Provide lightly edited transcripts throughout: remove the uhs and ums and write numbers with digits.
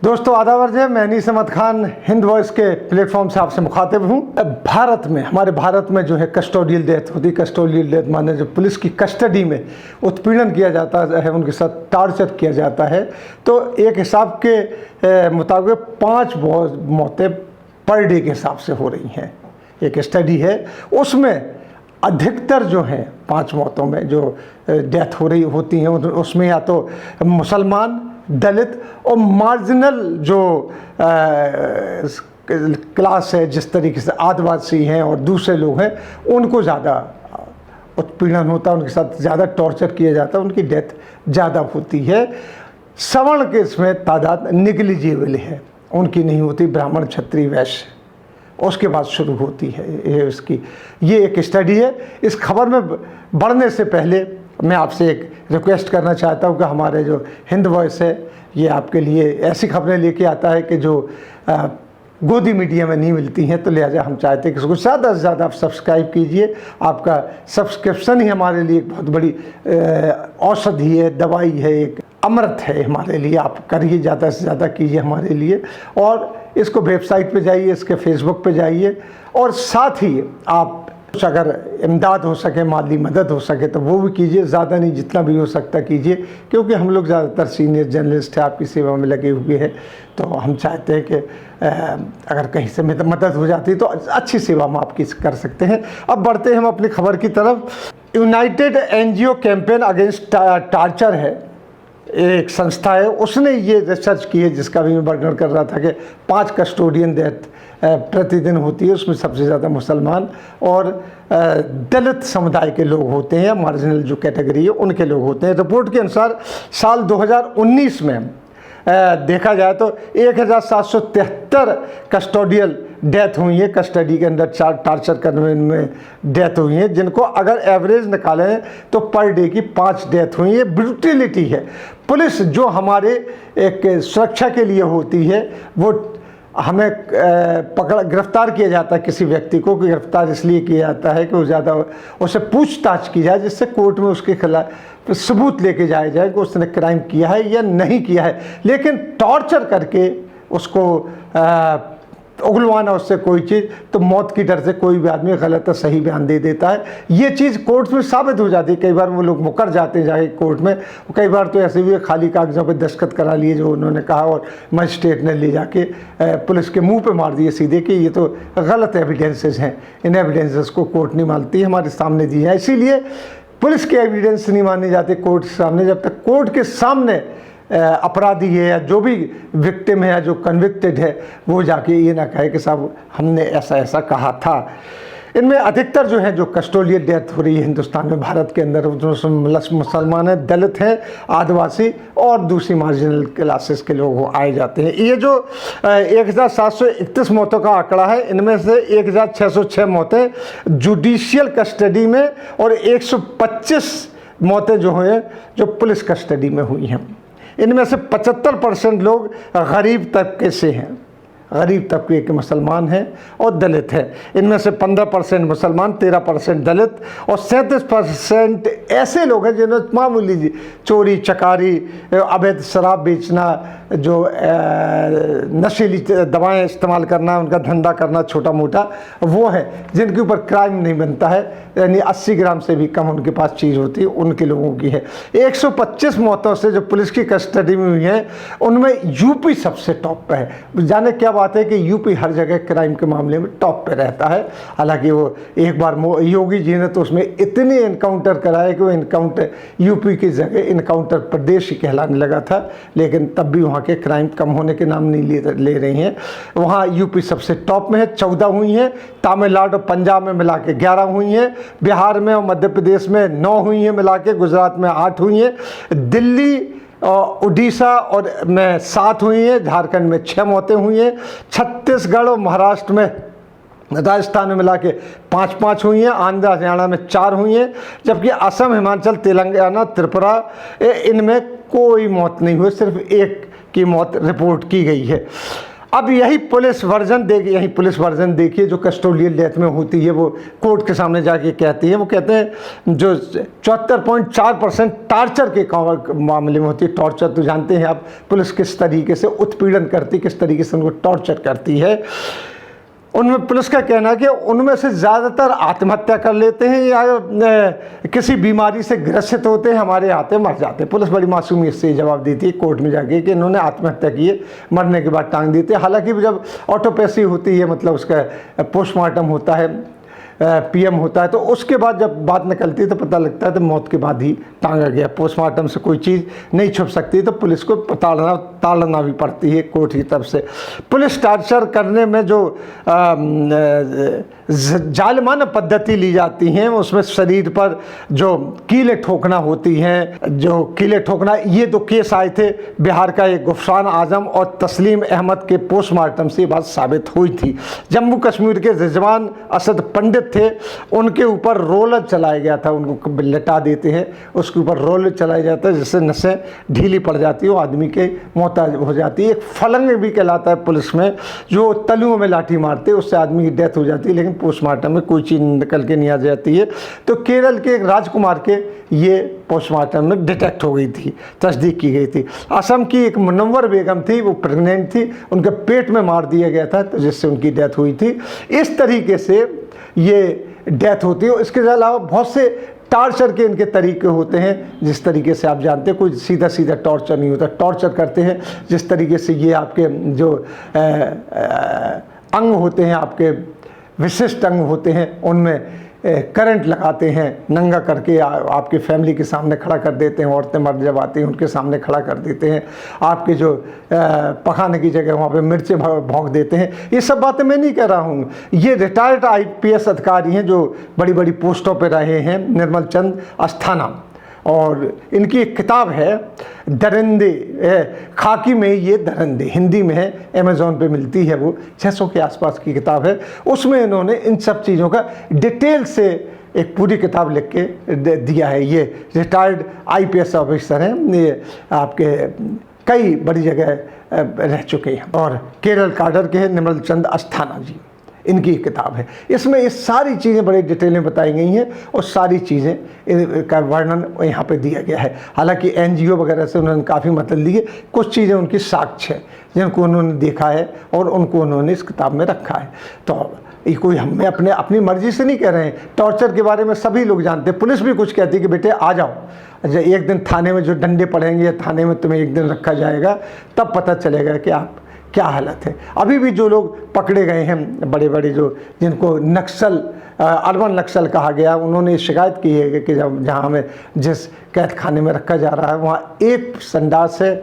दोस्तों आदाब है, मैं नीस अहमद खान हिंद वॉइस के प्लेटफॉर्म से आपसे मुखातिब हूँ। भारत में, हमारे भारत में जो है कस्टोडियल डेथ होती है। कस्टोडियल डेथ माने जो पुलिस की कस्टडी में उत्पीड़न किया जाता है, उनके साथ टार्चर किया जाता है। तो एक हिसाब के मुताबिक 5 मौतें पर डे के हिसाब से हो रही हैं। एक स्टडी है, उसमें अधिकतर जो हैं 5 मौतों में जो डेथ हो रही होती हैं उसमें या तो मुसलमान, दलित और मार्जिनल जो क्लास है, जिस तरीके से आदिवासी हैं और दूसरे लोग हैं, उनको ज़्यादा उत्पीड़न होता है, उनके साथ ज़्यादा टॉर्चर किया जाता है, उनकी डेथ ज़्यादा होती है। सवर्ण के इसमें तादाद निगलिजिबल है, उनकी नहीं होती। ब्राह्मण, क्षत्रिय, वैश्य उसके बाद शुरू होती है ये एक स्टडी है। इस खबर में बढ़ने से पहले मैं आपसे एक रिक्वेस्ट करना चाहता हूँ कि हमारे जो हिंद वॉइस है, ये आपके लिए ऐसी खबरें लेके आता है कि जो गोदी मीडिया में नहीं मिलती हैं। तो लिहाजा हम चाहते हैं कि इसको ज़्यादा से ज़्यादा आप सब्सक्राइब कीजिए। आपका सब्सक्रिप्शन ही हमारे लिए एक बहुत बड़ी औषधि है, दवाई है, एक अमृत है हमारे लिए। आप करिए, ज़्यादा से ज़्यादा कीजिए हमारे लिए। और इसको वेबसाइट पे जाइए, इसके फेसबुक पे जाइए, और साथ ही आप कुछ अगर इमदाद हो सके, माली मदद हो सके तो वो भी कीजिए। ज़्यादा नहीं, जितना भी हो सकता कीजिए, क्योंकि हम लोग ज़्यादातर सीनियर जर्नलिस्ट हैं, आपकी सेवा में लगे हुए हैं। तो हम चाहते हैं कि अगर कहीं से मदद हो जाती है तो अच्छी सेवा हम आपकी कर सकते हैं। अब बढ़ते हैं हम अपनी खबर की तरफ। United NGO campaign against torture है, एक संस्था है, उसने ये रिसर्च की है जिसका भी मैं वर्णन कर रहा था कि 5 कस्टोडियन डेथ प्रतिदिन होती है। उसमें सबसे ज़्यादा मुसलमान और दलित समुदाय के लोग होते हैं, मार्जिनल जो कैटेगरी है उनके लोग होते हैं। रिपोर्ट के अनुसार साल 2019 में देखा जाए तो 1773 कस्टोडियल डेथ हुई है, कस्टडी के अंदर टार्चर करने में डेथ हुई है, जिनको अगर एवरेज निकालें तो पर डे की 5 डेथ हुई है। ब्रूटिलिटी है। पुलिस जो हमारे एक सुरक्षा के लिए होती है, वो हमें गिरफ्तार किया जाता है किसी व्यक्ति को, गिरफ्तार इसलिए किया जाता है कि वो ज़्यादा उससे पूछताछ की जाए, जिससे कोर्ट में उसके खिलाफ सबूत लेके जाया जाए कि उसने क्राइम किया है या नहीं किया है। लेकिन टॉर्चर करके उसको उगलवाना उससे कोई चीज़, तो मौत की डर से कोई भी आदमी गलत और सही बयान दे देता है। ये चीज़ कोर्ट में साबित हो जाती है। कई बार वो लोग मुकर जाते हैं जाके कोर्ट में, कई बार तो ऐसे भी खाली कागज़ों पे दस्तखत करा लिए जो उन्होंने कहा, और मजिस्ट्रेट ने ले जाके पुलिस के मुंह पे मार दिए सीधे कि ये तो गलत एविडेंसेस हैं। इन एविडेंसेस को कोर्ट नहीं मानती, हमारे सामने दी है। इसीलिए पुलिस के एविडेंस नहीं माने जाते कोर्ट के सामने जब तक कोर्ट के सामने अपराधी है या जो भी विक्टिम है या जो कन्विक्टेड है वो जाके ये ना कहे कि साहब हमने ऐसा ऐसा कहा था। इनमें अधिकतर जो है जो कस्टोडियल डेथ हो रही है हिंदुस्तान में, भारत के अंदर, मुसलमान हैं, दलित हैं, आदिवासी और दूसरी मार्जिनल क्लासेस के लोग आए जाते हैं। ये जो 1731 मौतों का आंकड़ा है, इनमें से 1606 मौतें जुडिशियल कस्टडी में और 125 मौतें जो हैं जो पुलिस कस्टडी में हुई हैं। इनमें से 75% लोग गरीब तबके से हैं, गरीब तबके के मुसलमान हैं और दलित हैं। इनमें से 15% मुसलमान, 13% दलित और 37% ऐसे लोग हैं जिन्होंने मामूली चोरी चकारी, अवैध शराब बेचना, जो नशीली दवाएं इस्तेमाल करना, उनका धंधा करना छोटा मोटा, वो है जिनके ऊपर क्राइम नहीं बनता है, यानी 80 ग्राम से भी कम उनके पास चीज़ होती है, उनके लोगों की है। 125 मौतों से जो पुलिस की कस्टडी में हुई है, उनमें यूपी सबसे टॉप पे है। जाने क्या बात है कि यूपी हर जगह क्राइम के मामले में टॉप पे रहता है। हालांकि वो एक बार योगी जी ने तो उसमें इतने इनकाउंटर कराए कि वो इनकाउंटर यूपी की जगह इनकाउंटर प्रदेश ही कहलाने लगा था, लेकिन तब भी वहाँ के क्राइम कम होने के नाम नहीं ले रही हैं। वहाँ यूपी सबसे टॉप में है, 14 हुई हैं। तमिलनाडु और पंजाब में मिला के 11 हुई हैं। बिहार में और मध्य प्रदेश में 9 हुई हैं मिला के। गुजरात में 8 हुई हैं। दिल्ली उड़ीसा और में 7 हुई हैं। झारखंड में 6 मौतें हुई हैं। छत्तीसगढ़ और महाराष्ट्र में, राजस्थान में मिला के 5-5 हुई हैं। आंध्र हरियाणा में 4 हुई हैं, जबकि असम, हिमाचल, तेलंगाना, त्रिपुरा, इनमें कोई मौत नहीं हुई, सिर्फ एक की मौत रिपोर्ट की गई है। अब यही पुलिस वर्जन देखिए जो कस्टोडियल डेथ में होती है, वो कोर्ट के सामने जाके कहती है, वो कहते हैं जो 74.4% टार्चर के मामले में होती है। टॉर्चर तो जानते हैं आप, पुलिस किस तरीके से उत्पीड़न करती, किस तरीके से उनको टॉर्चर करती है। उनमें पुलिस का कहना है कि उनमें से ज़्यादातर आत्महत्या कर लेते हैं या किसी बीमारी से ग्रसित होते हैं, हमारे हाथे मर जाते हैं। पुलिस बड़ी मासूमियत से जवाब देती है कोर्ट में जाके कि इन्होंने आत्महत्या की है, मरने के बाद टांग देते हैं। हालांकि जब ऑटोपैसी होती है, मतलब उसका पोस्टमार्टम होता है, पीएम होता है, तो उसके बाद जब बात निकलती है तो पता लगता है तो मौत के बाद ही टांगा गया। पोस्टमार्टम से कोई चीज़ नहीं छुप सकती, तो पुलिस को ताड़ना भी पड़ती है कोर्ट की तरफ से। पुलिस टार्चर करने में जो जालिमाना पद्धति ली जाती हैं, उसमें शरीर पर जो कीलें ठोकना होती हैं, जो कीलें ठोकना, ये दो केस आए थे बिहार का, एक गुफरान आजम और तस्लीम अहमद के पोस्टमार्टम से बात साबित हुई थी। जम्मू कश्मीर के रिजवान असद पंडित थे, उनके ऊपर रोलर चलाया गया था, उनको लिटा देते हैं, उसके ऊपर रोलर चलाया जाता है जिससे नसें ढीली पड़ जाती है, वो आदमी के मोहताज हो जाती है। एक फलंग भी कहलाता है पुलिस में, जो तलुओं में लाठी मारते हैं, उससे आदमी की डेथ हो जाती है, लेकिन पोस्टमार्टम में कोई चीज़ निकल के नहीं आ जाती है। तो केरल के एक राजकुमार के ये पोस्टमार्टम में डिटेक्ट हो गई थी, तस्दीक की गई थी। असम की एक मुनव्वर बेगम थी, वो प्रेग्नेंट थी, उनके पेट में मार दिया गया था, तो जिससे उनकी डेथ हुई थी। इस तरीके से ये डेथ होती है। इसके अलावा बहुत से टार्चर के इनके तरीके होते हैं, जिस तरीके से आप जानते हैं, कोई सीधा सीधा टॉर्चर नहीं होता। टॉर्चर करते हैं जिस तरीके से ये आपके जो अंग होते हैं, आपके विशिष्ट अंग होते हैं, उनमें करंट लगाते हैं, नंगा करके आपकी फैमिली के सामने खड़ा कर देते हैं। औरतें मर्द जब आती हैं उनके सामने खड़ा कर देते हैं, आपके जो पकाने की जगह वहाँ पे मिर्चें भौंक देते हैं। ये सब बातें मैं नहीं कह रहा हूँ, ये रिटायर्ड IPS अधिकारी हैं जो बड़ी बड़ी पोस्टों पे रहे हैं, निर्मल चंद अस्थाना, और इनकी एक किताब है दरिंदे, खाकी में ये दरिंदे, हिंदी में है, अमेज़ॉन पे मिलती है, वो 600 के आसपास की किताब है। उसमें इन्होंने इन सब चीज़ों का डिटेल से एक पूरी किताब लिख के दिया है। ये रिटायर्ड IPS ऑफिसर हैं, ये आपके कई बड़ी जगह रह चुके हैं, और केरल काडर के हैं निर्मल चंद अस्थाना जी, इनकी किताब है। इसमें ये सारी चीज़ें बड़े डिटेल में बताई गई हैं, और सारी चीज़ें का वर्णन यहाँ पे दिया गया है। हालांकि NGO वगैरह से उन्होंने काफ़ी मदद ली है, कुछ चीज़ें उनकी साक्ष्य है जिनको उन्होंने देखा है और उनको उन्होंने इस किताब में रखा है। तो ये कोई हमें अपनी मर्जी से नहीं कह रहे हैं। टॉर्चर के बारे में सभी लोग जानते हैं, पुलिस भी कुछ कहती है कि बेटे आ जाओ, अच्छा एक दिन थाने में जो डंडे पड़ेंगे, थाने में तुम्हें एक दिन रखा जाएगा, तब पता चलेगा कि आप क्या हालत है। अभी भी जो लोग पकड़े गए हैं, बड़े बड़े जो जिनको नक्सल, अर्बन नक्सल कहा गया, उन्होंने शिकायत की है कि जब जहाँ हमें जिस कैद खाने में रखा जा रहा है वहाँ एक संडास है,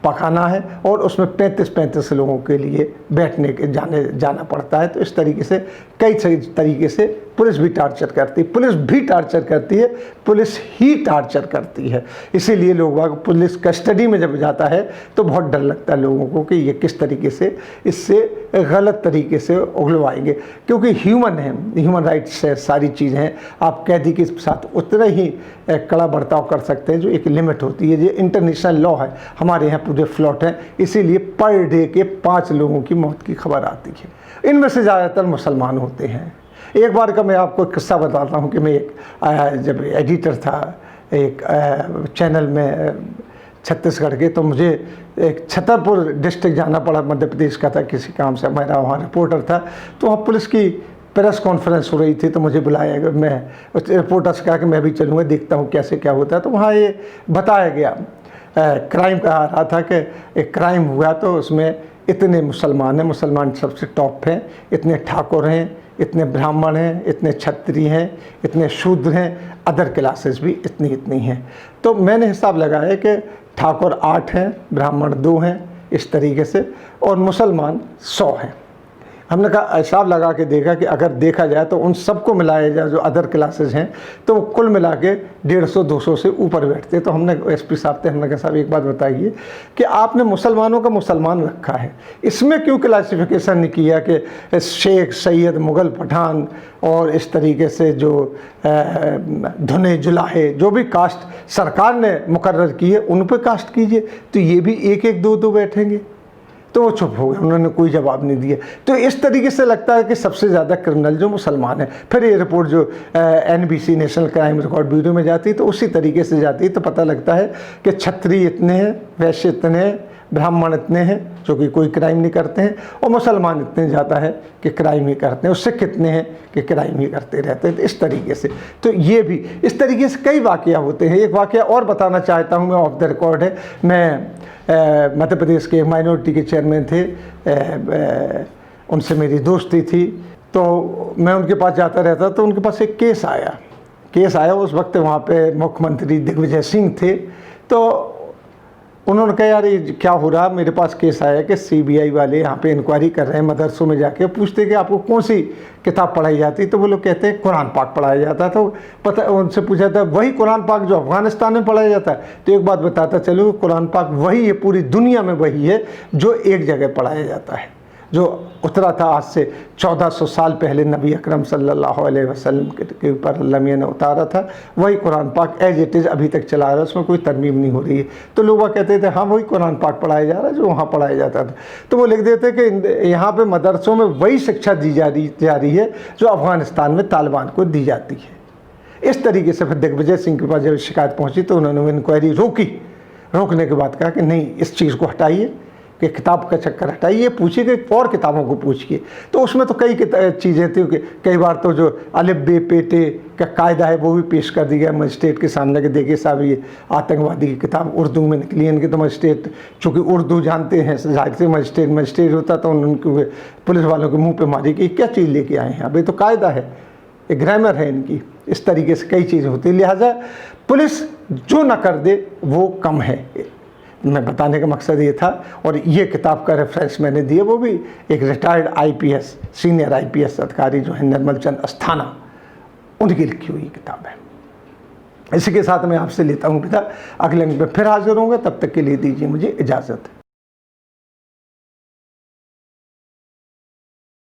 पखाना है, और उसमें 35 लोगों के लिए बैठने के जाना पड़ता है। तो इस तरीके से कई तरीके से पुलिस भी टार्चर करती है, पुलिस भी टार्चर करती है, पुलिस ही टार्चर करती है। इसीलिए लोग पुलिस कस्टडी में जब जाता है तो बहुत डर लगता है लोगों को कि ये किस तरीके से इससे गलत तरीके से उगलवाएंगे, क्योंकि ह्यूमन है, ह्यूमन राइट्स है, सारी चीज़ें हैं। आप कैदी के साथ उतना ही कड़ा बर्ताव कर सकते हैं जो एक लिमिट होती है। ये इंटरनेशनल लॉ है, हमारे यहाँ पूरे फ्लॉट हैं, इसीलिए पर डे के 5 लोगों की मौत की खबर आती है। इनमें से ज़्यादातर मुसलमान होते हैं। एक बार का मैं आपको किस्सा बताता हूँ कि मैं एक जब एडिटर था एक चैनल में छत्तीसगढ़ के, तो मुझे एक छतरपुर डिस्ट्रिक्ट जाना पड़ा, मध्य प्रदेश का था, किसी काम से, मेरा वहाँ रिपोर्टर था। तो वहाँ पुलिस की प्रेस कॉन्फ्रेंस हो रही थी, तो मुझे बुलाया, मैं उस रिपोर्टर से कहा कि मैं भी चलूँगा, देखता हूँ कैसे क्या होता है। तो वहाँ ये बताया गया, क्राइम कहा रहा था कि एक क्राइम हुआ तो उसमें इतने मुसलमान हैं, मुसलमान सबसे टॉप हैं, इतने ठाकुर हैं, इतने ब्राह्मण हैं, इतने क्षत्रिय हैं, इतने शूद्र हैं, अदर क्लासेस भी इतनी हैं। तो मैंने हिसाब लगाया कि ठाकुर 8 हैं, ब्राह्मण 2 हैं, इस तरीके से, और मुसलमान 100 हैं। हमने कहा हिसाब लगा के देखा कि अगर देखा जाए तो उन सबको मिलाया जाए जो अदर क्लासेस हैं, तो वो कुल मिला के 150-200 से ऊपर बैठते। तो हमने SP साहब से हमने कहा साहब एक बात बताइए कि आपने मुसलमानों का मुसलमान रखा है, इसमें क्यों क्लासिफिकेशन नहीं किया कि शेख, सैयद, मुग़ल, पठान और इस तरीके से जो धुने, जुलाहे, जो भी कास्ट सरकार ने मुकर्रर की है उन पर कास्ट कीजिए, तो ये भी 1-1, 2-2 बैठेंगे। तो वो चुप हो गए, उन्होंने कोई जवाब नहीं दिया। तो इस तरीके से लगता है कि सबसे ज़्यादा क्रिमिनल जो मुसलमान है। फिर ये रिपोर्ट जो NBC national crime record bureau में जाती है तो उसी तरीके से जाती है, तो पता लगता है कि क्षत्रिय इतने हैं, वैश्य इतने हैं, ब्राह्मण इतने हैं जो कि कोई क्राइम नहीं करते हैं, और मुसलमान इतने ज़्यादा है कि क्राइम ही करते हैं, और सिख इतने हैं कि क्राइम ही करते रहते हैं। तो इस तरीके से तो ये भी इस तरीके से कई वाक़या होते हैं। एक वाक़या और बताना चाहता हूँ मैं, ऑफ द रिकॉर्ड है। मैं मध्य प्रदेश के माइनॉरिटी के चेयरमैन थे, उनसे मेरी दोस्ती थी, तो मैं उनके पास जाता रहता। तो उनके पास एक केस आया। उस वक्त वहाँ पे मुख्यमंत्री दिग्विजय सिंह थे। तो उन्होंने कहा यार ये क्या हो रहा, मेरे पास केस आया कि CBI वाले यहाँ पे इंक्वायरी कर रहे हैं, मदरसों में जाके पूछते कि आपको कौन सी किताब पढ़ाई जाती। तो वो लोग कहते हैं कुरान पाक पढ़ाया जाता। तो पता उनसे पूछा था वही कुरान पाक जो अफ़गानिस्तान में पढ़ाया जाता है। तो एक बात बताता चलो, कुरान पाक वही है, पूरी दुनिया में वही है जो एक जगह पढ़ाया जाता है, जो उतरा था आज से 1400 साल पहले नबी अकरम सल्लल्लाहु अलैहि वसल्लम के ऊपर अल्लाह मियां ने उतारा था। वही कुरान पाक एज इट इज़ अभी तक चला रहा है, उसमें कोई तरमीम नहीं हो रही है। तो लोग कहते थे हाँ वही कुरान पाक पढ़ाया जा रहा है जो वहाँ पढ़ाया जाता था। तो वो लिख देते कि यहाँ पे मदरसों में वही शिक्षा दी जा रही है जो अफ़गानिस्तान में तालिबान को दी जाती है। इस तरीके से फिर दिग्विजय सिंह के पास जब शिकायत पहुँची तो उन्होंने इंक्वायरी रोकने के बाद कहा कि नहीं, इस चीज़ को हटाइए, कि किताब का चक्कर हटाइए, पूछिए कि और किताबों को पूछिए। तो उसमें तो कई चीज़ें थी कि कई बार तो जो अलिफ बे पेटे का कायदा है वो भी पेश कर दिया मजिस्ट्रेट के सामने कि देखिए साहब ये आतंकवादी की किताब उर्दू में निकली है। इनके तो मजिस्ट्रेट चूँकि उर्दू जानते हैं, जाहिर से मजिस्ट्रेट होता तो उनके पुलिस वालों के मुँह पर मारी कि क्या चीज़ लेके आए हैं, अभी तो कायदा है, एक ग्रामर है इनकी। इस तरीके से कई चीज़ें होती, लिहाजा पुलिस जो न कर दे वो कम है। मैं बताने का मकसद ये था। और ये किताब का रेफरेंस मैंने दिया, वो भी एक रिटायर्ड IPS सीनियर IPS अधिकारी जो है निर्मल चंद अस्थाना, उनकी लिखी हुई किताब है। इसी के साथ मैं आपसे लेता हूँ पिता, अगले अंक में फिर हाजिर होंगे, तब तक के लिए दीजिए मुझे इजाज़त।